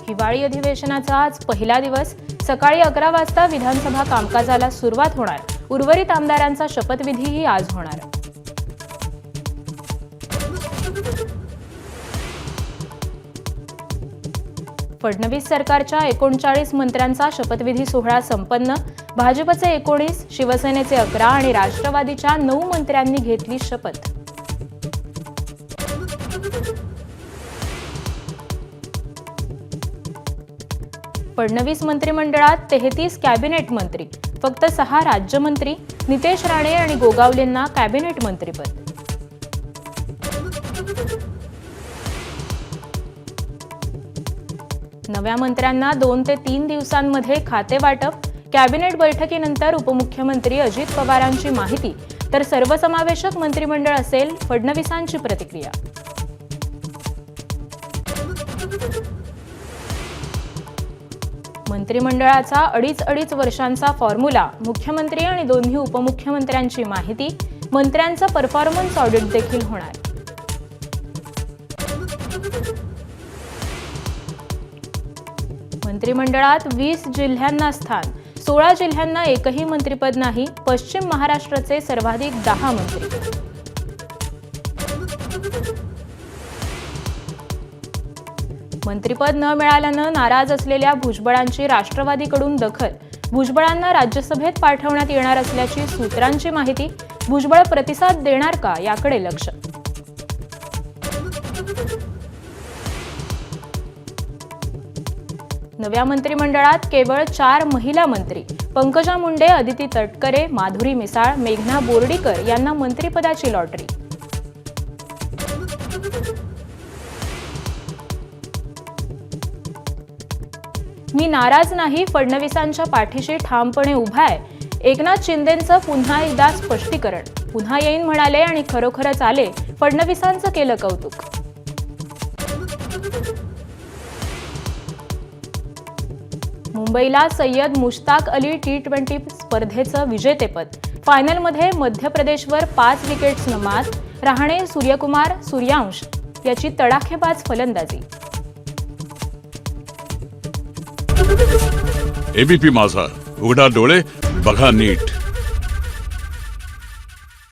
हिवाळी अधिवेशनाचा आज पहिला दिवस. सकाळी 11 वाजता विधानसभा कामकाजाला सुरुवात होणार. उर्वरित आमदारांचा शपथविधीही आज होणार. फडणवीस सरकारच्या 39 मंत्र्यांचा शपथविधी सोहळा संपन्न. भाजपचे 19, शिवसेनेचे 11 आणि राष्ट्रवादीच्या 9 मंत्र्यांनी घेतली शपथ. फडणवीस मंत्रिमंडळात 33 कॅबिनेट मंत्री, फक्त 6 राज्यमंत्री. नितेश राणे आणि गोगावलेंना कॅबिनेट मंत्रीपद. नव्या मंत्र्यांना 2 ते 3 दिवसांमध्ये खाते वाटप. कॅबिनेट बैठकीनंतर उपमुख्यमंत्री अजित पवारांची माहिती, तर सर्वसमावेशक मंत्रिमंडळ असेल, फडणवीसांची प्रतिक्रिया. मंत्रिमंडळाचा अडीच वर्षांचा फॉर्म्युला. मुख्यमंत्री आणि दोन्ही उपमुख्यमंत्र्यांची माहिती. मंत्र्यांचं परफॉर्मन्स ऑडिट देखील होणार. मंत्रिमंडळात 20 जिल्ह्यांना स्थान. 16 जिल्ह्यांना एकही मंत्रिपद नाही. पश्चिम महाराष्ट्राचे सर्वाधिक 10 मंत्री. मंत्रिपद न मिळाल्यानं नाराज असलेल्या भुजबळांची राष्ट्रवादीकडून दखल. भुजबळांना राज्यसभेत पाठवण्यात येणार असल्याची सूत्रांची माहिती. भुजबळ प्रतिसाद देणार का, याकडे लक्ष. नव्या मंत्रिमंडळात केवळ 4 महिला मंत्री. पंकजा मुंडे, अदिती तटकरे, माधुरी मिसाळ, मेघना बोर्डीकर यांना मंत्रिपदाची लॉटरी. मी नाराज नाही, फडणवीसांच्या पाठीशी ठामपणे उभा आहे. एकनाथ शिंदेंचं पुन्हा एकदा स्पष्टीकरण. पुन्हा येईन म्हणाले आणि खरोखरच आले. फडणवीसांचं केलं कौतुक. मुंबईला सय्यद मुश्ताक अली T20 स्पर्धेचं विजेतेपद. फायनलमध्ये मध्य प्रदेशवर 5 विकेट्सनं मात. रहाणे, सूर्यकुमार, सूर्यांश याची तडाखेबाज फलंदाजी. एबीपी माझा, उघडा डोळे बघा नीट.